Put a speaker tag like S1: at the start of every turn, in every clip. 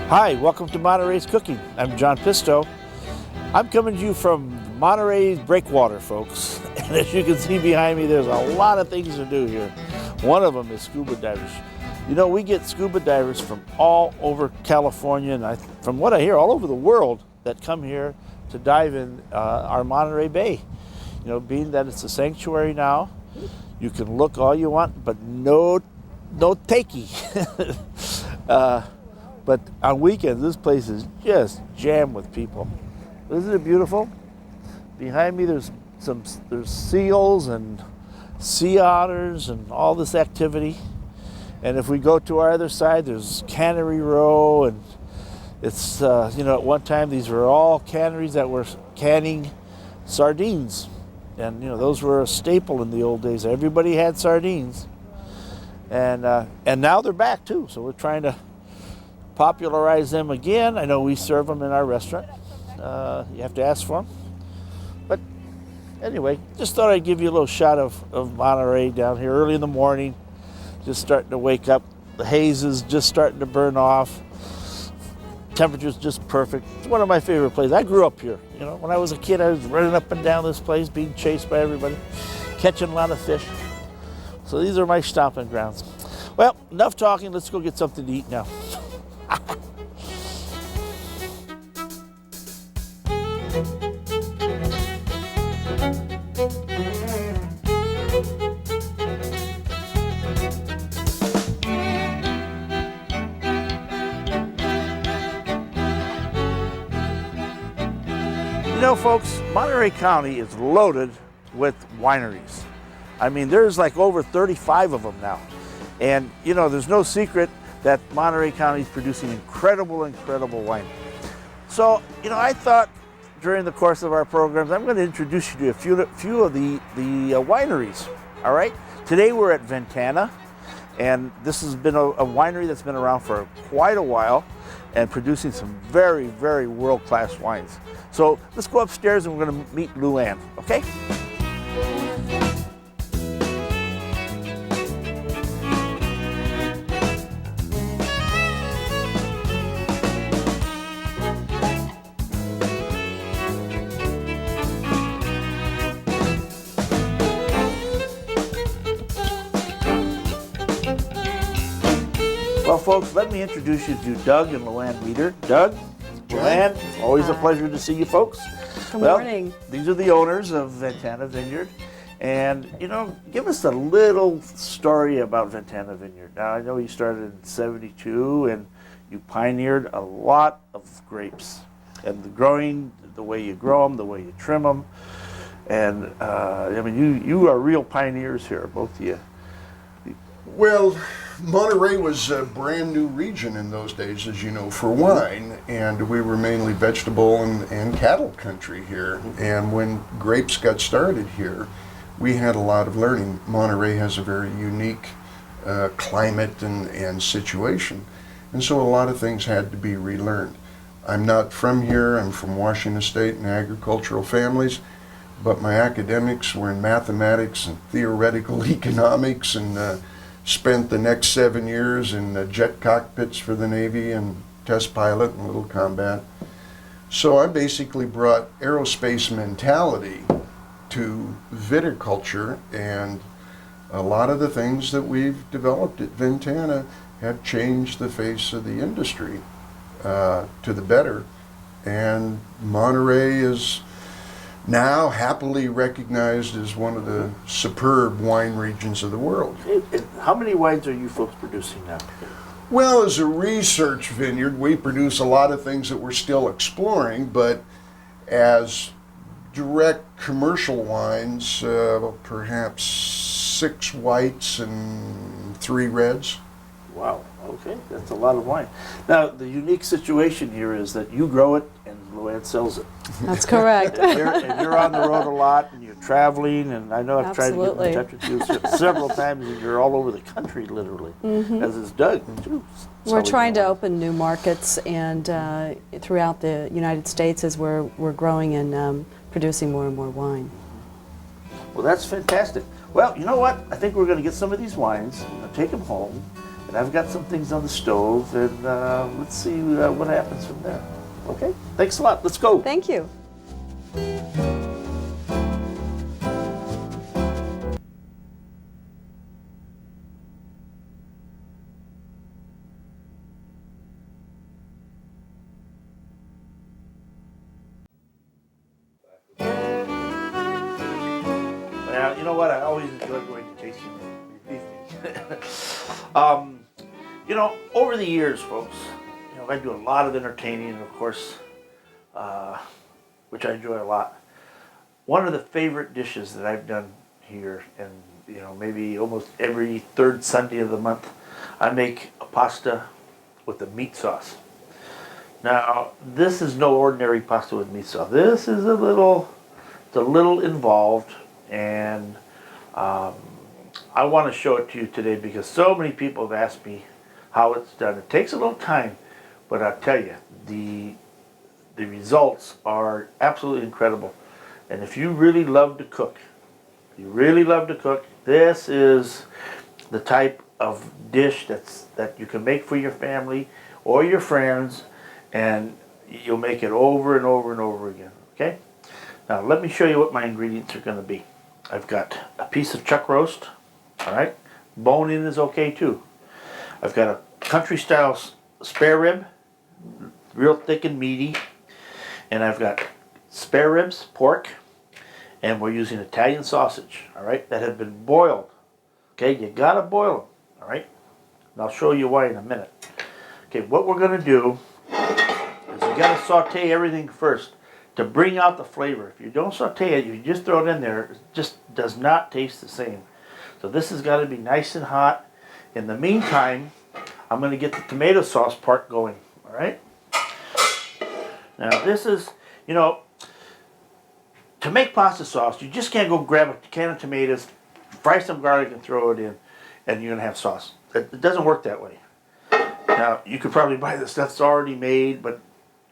S1: Hi, welcome to Monterey's Cooking. I'm Cookin Pisto. I'm coming to you from Monterey's breakwater, folks. And as you can see behind me, there's a lot of things to do here. One of them is scuba divers. You know, we get scuba divers from all over California, and from what I hear, all over the world that come here to dive in our Monterey Bay. You know, being that it's a sanctuary now, you can look all you want, but no takey. But on weekends, this place is just jammed with people. Isn't it beautiful? Behind me, there's seals and sea otters and all this activity. And if we go to our other side, there's Cannery Row, and it's you know, at one time these were all canneries that were canning sardines, and you know, those were a staple in the old days. Everybody had sardines, and now they're back too. So we're trying to popularize them again. I know we serve them in our restaurant. You have to ask for them. But anyway, just thought I'd give you a little shot of Monterey down here early in the morning. Just starting to wake up. The haze is just starting to burn off. Temperature's just perfect. It's one of my favorite places. I grew up here. You know, when I was a kid, I was running up and down this place, being chased by everybody, catching a lot of fish. So these are my stomping grounds. Well, enough talking. Let's go get something to eat now. You know, folks, Monterey County is loaded with wineries. I mean, there's like over 35 of them now. And, you know, there's no secret that Monterey County is producing incredible wine. So, you know, I thought during the course of our programs, I'm going to introduce you to a few of the wineries, all right? Today we're at Ventana, and this has been a winery that's been around for quite a while and producing some very world-class wines. So let's go upstairs and we're going to meet Luann, okay? Well, folks, let me introduce you to Doug and Luann Weeder. Doug, Luann, always a pleasure to see you folks.
S2: Good morning.
S1: These are the owners of Ventana Vineyard. And, you know, give us a little story about Ventana Vineyard. Now, I know you started in '72 and you pioneered a lot of grapes. And the growing, the way you grow them, the way you trim them. And, I mean, you are real pioneers here, both of you.
S3: Well, Monterey was a brand new region in those days, as you know, for wine, and we were mainly vegetable and cattle country here. And when grapes got started here, we had a lot of learning. Monterey has a very unique climate and situation, and so a lot of things had to be relearned. I'm not from here. I'm from Washington State and agricultural families, but my academics were in mathematics and theoretical economics, and spent the next 7 years in jet cockpits for the Navy and test pilot and little combat. So I basically brought aerospace mentality to viticulture, and a lot of the things that we've developed at Ventana have changed the face of the industry to the better. And Monterey is now happily recognized as one of the superb wine regions of the world.
S1: How many wines are you folks producing now?
S3: Well, as a research vineyard, we produce a lot of things that we're still exploring, but as direct commercial wines, perhaps 6 whites and 3 reds.
S1: Wow, okay, that's a lot of wine. Now, the unique situation here is that you grow it and Luann sells it.
S2: That's correct.
S1: and you're on the road a lot, and you're traveling, and I know I've tried to get in touch with you several times, and you're all over the country, literally, as is Doug, too.
S2: We're trying to open new markets and throughout the United States as we're growing and producing more and more wine.
S1: Well, that's fantastic. Well, you know what? I think we're going to get some of these wines, take them home, And I've got some things on the stove, and let's see what happens from there. Okay? Thanks a lot. Let's go.
S2: Thank you.
S1: Well, you know what? I always enjoy going to tasting rooms. Believe me. You know, over the years, folks, you know, I do a lot of entertaining, and of course, which I enjoy a lot. One of the favorite dishes that I've done here, and you know, maybe almost every third Sunday of the month, I make a pasta with a meat sauce. Now, this is no ordinary pasta with meat sauce. This is it's a little involved, and I want to show it to you today because so many people have asked me how it's done. It takes a little time, but I'll tell you, the results are absolutely incredible. And if you really love to cook, this is the type of dish that you can make for your family or your friends, and you'll make it over and over and over again. Okay? Now let me show you what my ingredients are going to be. I've got a piece of chuck roast. All right, bone in is okay too. I've got a country style spare rib, real thick and meaty, and I've got spare ribs, pork, and we're using Italian sausage. All right, that have been boiled. Okay, you gotta boil them. All right, and I'll show you why in a minute. Okay, what we're gonna do is you gotta saute everything first to bring out the flavor. If you don't saute it, you just throw it in there, it just does not taste the same. So this has got to be nice and hot. In the meantime, I'm going to get the tomato sauce part going. All right. Now this is, you know, to make pasta sauce, you just can't go grab a can of tomatoes, fry some garlic, and throw it in, and you're going to have sauce. It doesn't work that way. Now you could probably buy the stuff that's already made, but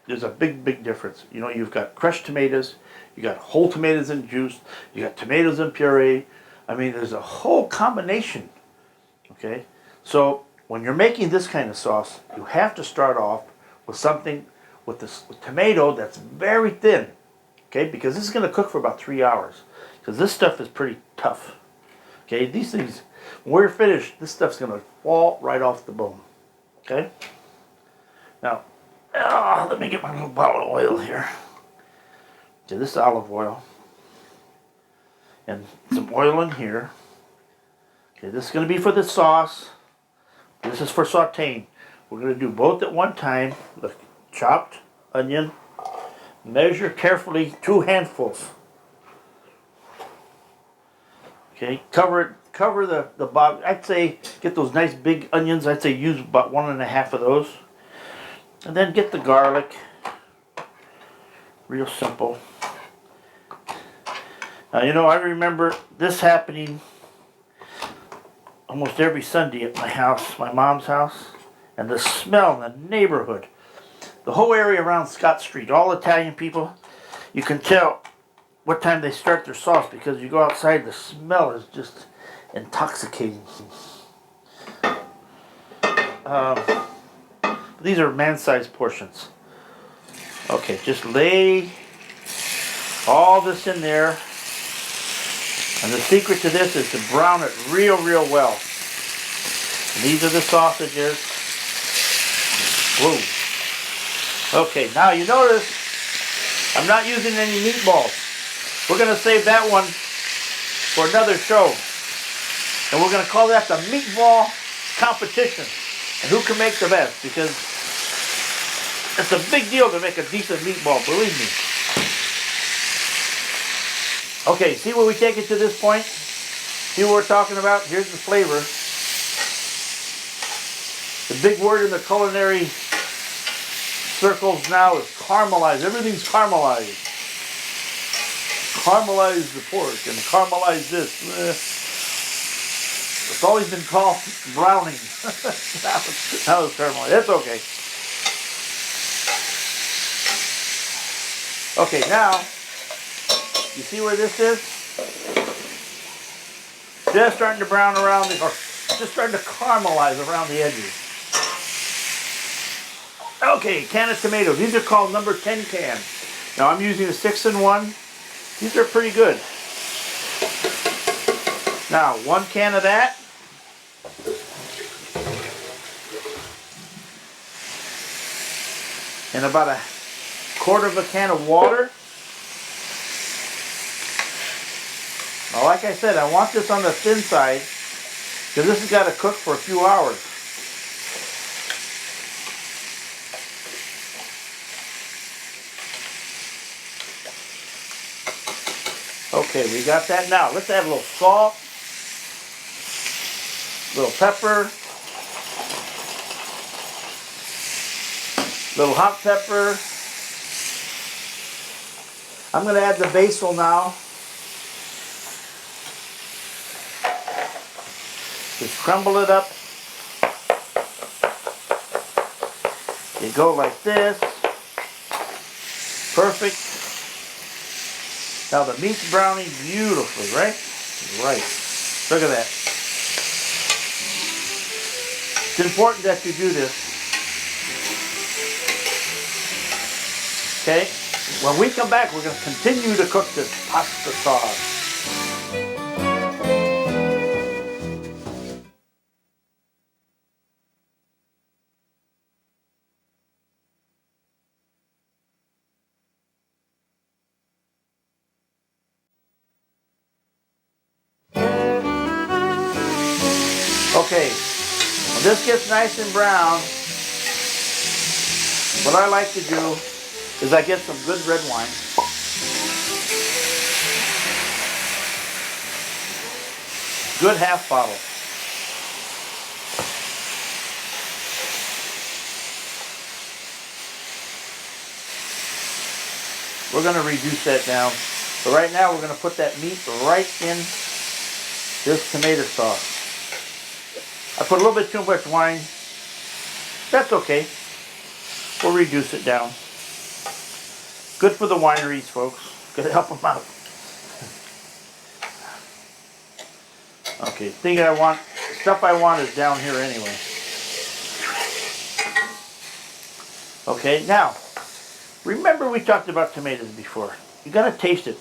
S1: there's a big difference. You know, you've got crushed tomatoes, you got whole tomatoes in juice, you got tomatoes in puree. I mean, there's a whole combination, okay? So when you're making this kind of sauce, you have to start off with something with tomato that's very thin, okay? Because this is going to cook for about 3 hours, because this stuff is pretty tough, okay? These things, when we're finished, this stuff's going to fall right off the bone, okay? Now, let me get my little bottle of oil here. Okay, this is olive oil. And some oil in here. Okay, this is going to be for the sauce. This is for sauteing. We're going to do both at one time. The chopped onion. Measure carefully 2 handfuls. Okay, cover the bottom. I'd say get those nice big onions. I'd say use about 1.5 of those. And then get the garlic. Real simple. Now, you know, I remember this happening almost every Sunday at my house, my mom's house, and the smell in the neighborhood. The whole area around Scott Street, all Italian people, you can tell what time they start their sauce because you go outside, the smell is just intoxicating. These are man-sized portions. Okay, just lay all this in there. And the secret to this is to brown it real well. And these are the sausages. Whoa. Okay, now you notice I'm not using any meatballs. We're going to save that one for another show. And we're going to call that the meatball competition. And who can make the best? Because it's a big deal to make a decent meatball, believe me. Okay, see where we take it to this point? See what we're talking about? Here's the flavor. The big word in the culinary circles now is caramelize. Everything's caramelized. Caramelize the pork and caramelize this. It's always been called browning. that was caramelized. That's okay. Okay, now, you see where this is? Just starting to brown around the, or just starting to caramelize around the edges. Okay, can of tomatoes. These are called number 10 cans. Now I'm using a 6-in-1. These are pretty good. Now 1 can of that. And about a quarter of a can of water. Now, like I said, I want this on the thin side because this has got to cook for a few hours. Okay, we got that. Now let's add a little salt, a little pepper, a little hot pepper. I'm going to add the basil now. Just crumble it up. You go like this. Perfect. Now the meat's browning beautifully, right? Right. Look at that. It's important that you do this. Okay? When we come back, we're going to continue to cook this pasta sauce. Okay, when this gets nice and brown, what I like to do is I get some good red wine. Good half bottle. We're going to reduce that down. But right now we're going to put that meat right in this tomato sauce. I put a little bit too much wine. That's okay. We'll reduce it down. Good for the wineries, folks. Gotta help them out. Okay, stuff I want is down here anyway. Okay, now, remember we talked about tomatoes before. You gotta taste it.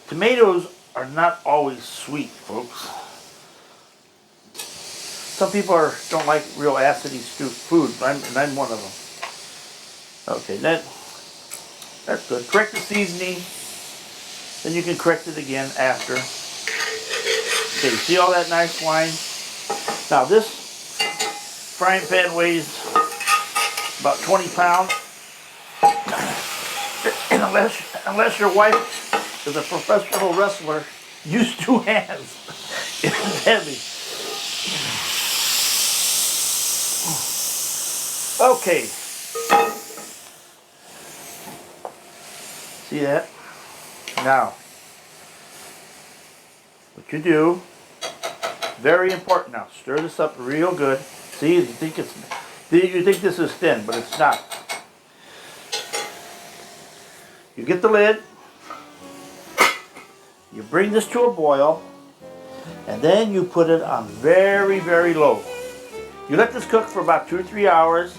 S1: Tomatoes are not always sweet, folks. Some people don't like real acidy food, and I'm one of them. Okay, that's good. Correct the seasoning, then you can correct it again after. Okay, you see all that nice wine? Now this frying pan weighs about 20 pounds. And unless your wife is a professional wrestler, use 2 hands. It's heavy. Okay. See that? Now, what you do, very important now, stir this up real good. See, you think this is thin, but it's not. You get the lid, you bring this to a boil, and then you put it on very, very low. You let this cook for about 2 or 3 hours,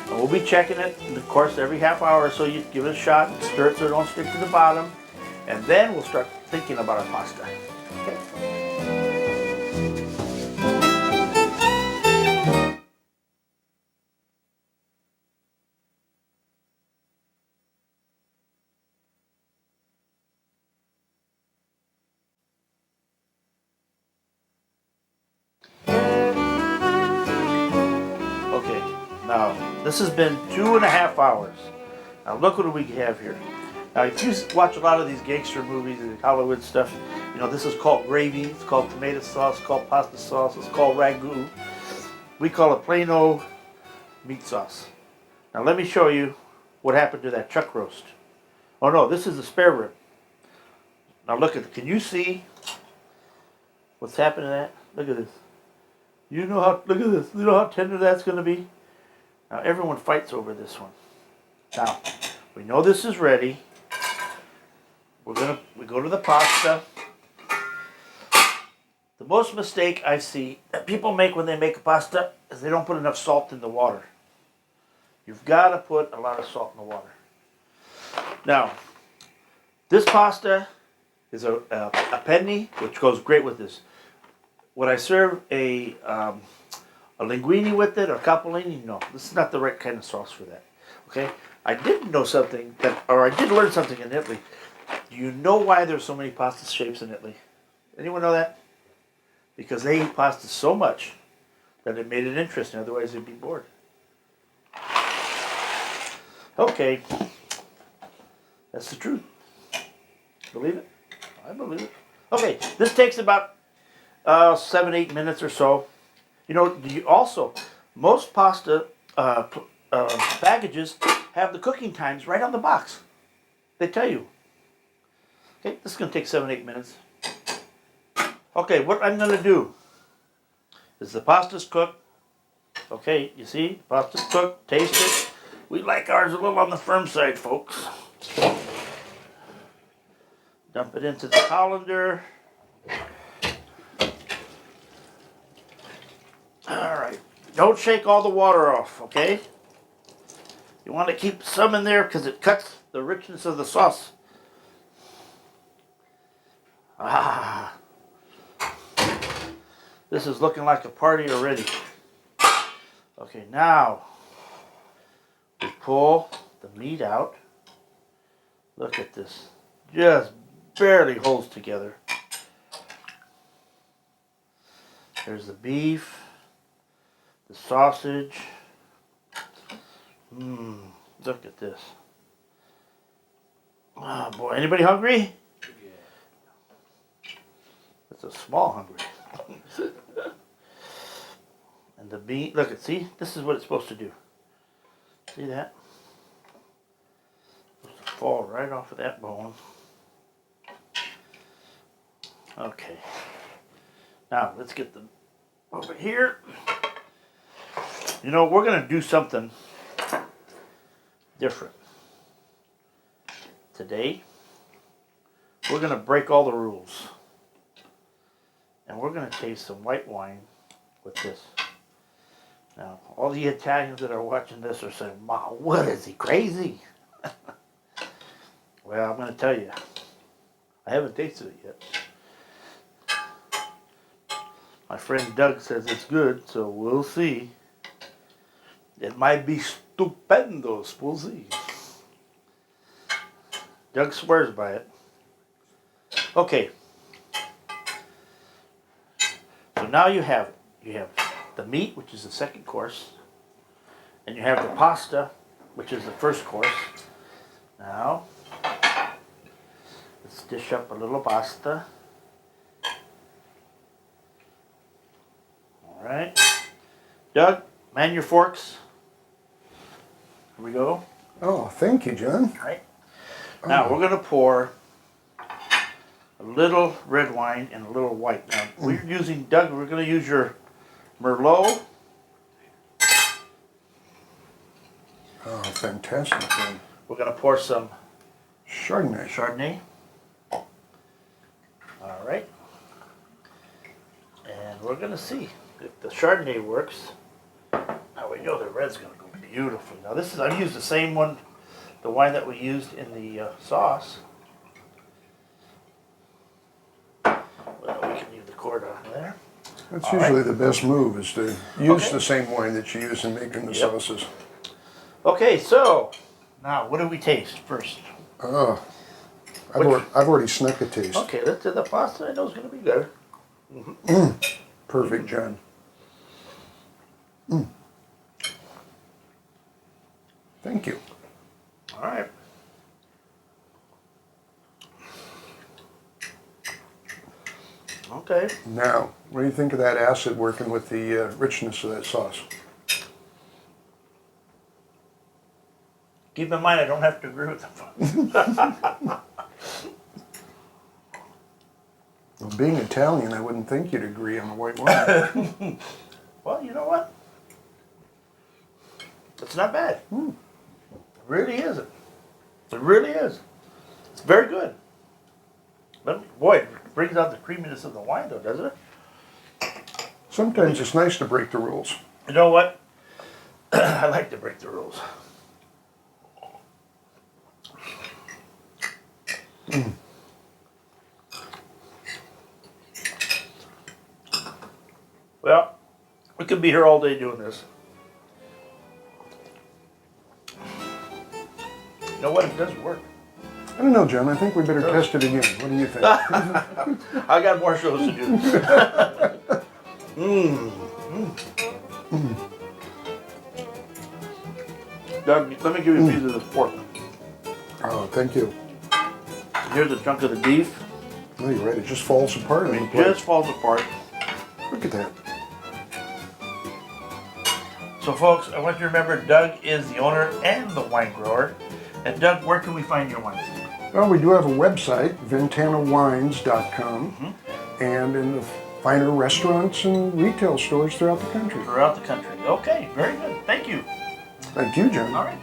S1: and we'll be checking it, of course, every half hour or so. You give it a shot, stir it so it don't stick to the bottom, and then we'll start thinking about our pasta. Okay? Now, this has been 2.5 hours. Now look what we have here. Now if you watch a lot of these gangster movies and Hollywood stuff, you know, this is called gravy, it's called tomato sauce, it's called pasta sauce, it's called ragu. We call it plain old meat sauce. Now let me show you what happened to that chuck roast. Oh no, this is the spare rib. Now look at it. Can you see what's happened to that? Look at this. You know how, look at this. You know how tender that's going to be? Now everyone fights over this one. Now, we know this is ready. We go to the pasta. most mistake I see that people make when they make a pasta is they don't put enough salt in the water. You've got to put a lot of salt in the water. Now, this pasta is a penne, which goes great with this. Would I serve a linguine with it or capellini? No, this is not the right kind of sauce for that. Okay, I did know something I did learn something in Italy. Do you know why there's so many pasta shapes in Italy? Anyone know that? Because they eat pasta so much that it made it interesting. Otherwise, they'd be bored. Okay, that's the truth. Believe it? I believe it. Okay, this takes about 7-8 minutes or so. You know, most pasta packages have the cooking times right on the box. They tell you. Okay, this is going to take 7-8 minutes. Okay, what I'm going to do is the pasta's cooked. Okay, you see, pasta's cooked. Taste it. We like ours a little on the firm side, folks. Dump it into the colander. Alright, don't shake all the water off, okay? You want to keep some in there because it cuts the richness of the sauce. Ah, this is looking like a party already. Okay, now we pull the meat out. Look at this, just barely holds together. There's the beef, the sausage. Look at this. Oh boy, anybody hungry? It's a small hungry. And the beef, look at, see, this is what it's supposed to do. See that? It's supposed to fall right off of that bone. Okay. Now let's get them over here. You know, we're going to do something different. Today, we're going to break all the rules. And we're going to taste some white wine with this. Now, all the Italians that are watching this are saying, "Wow, what is he, crazy?" Well, I'm going to tell you, I haven't tasted it yet. My friend Doug says it's good, so we'll see. It might be stupendo, we'll see. Doug swears by it. Okay. So now you have the meat, which is the second course, and you have the pasta, which is the first course. Now, let's dish up a little pasta. All right. Doug, man your forks. Here we go.
S3: Oh, thank you, John.
S1: All right. Now we're going to pour a little red wine and a little white. Now we're using, Doug, we're going to use your Merlot.
S3: Oh, fantastic. Then.
S1: We're going to pour some
S3: Chardonnay.
S1: All right. And we're going to see if the Chardonnay works. Now we know the red's going to go beautifully. Now this is, I've used the same one, the wine that we used in the sauce. Well, we can leave the cord on there.
S3: That's usually the best move, is to use the same wine that you use in making the sauces.
S1: Okay, so now what do we taste first?
S3: Oh, I've already snuck a taste.
S1: Okay, let's do the pasta. I know it's going to be good.
S3: Perfect, John. Thank you.
S1: All right. Okay.
S3: Now, what do you think of that acid working with the richness of that sauce?
S1: Keep in mind, I don't have to agree with them.
S3: Well, being Italian, I wouldn't think you'd agree on the white wine.
S1: Well, you know what? It's not bad. It really isn't. It really is. It's very good. But boy, it brings out the creaminess of the wine, though, doesn't it?
S3: Sometimes it's nice to break the rules.
S1: You know what? I like to break the rules. Well, we could be here all day doing this. You know what? It does work.
S3: I don't know, John. I think we better test it again. What do you think?
S1: I got more shows to do. Doug, let me give you a piece of this pork.
S3: Oh, thank you.
S1: Here's a chunk of the beef.
S3: No, you're right. It just falls apart.
S1: It just falls apart.
S3: Look at that.
S1: So, folks, I want you to remember Doug is the owner and the wine grower. And Doug, where can we find your wines?
S3: Well, we do have a website, ventanawines.com, and in the finer restaurants and retail stores throughout the country.
S1: Throughout the country. Okay, very good. Thank you.
S3: Thank you, John.
S1: All right.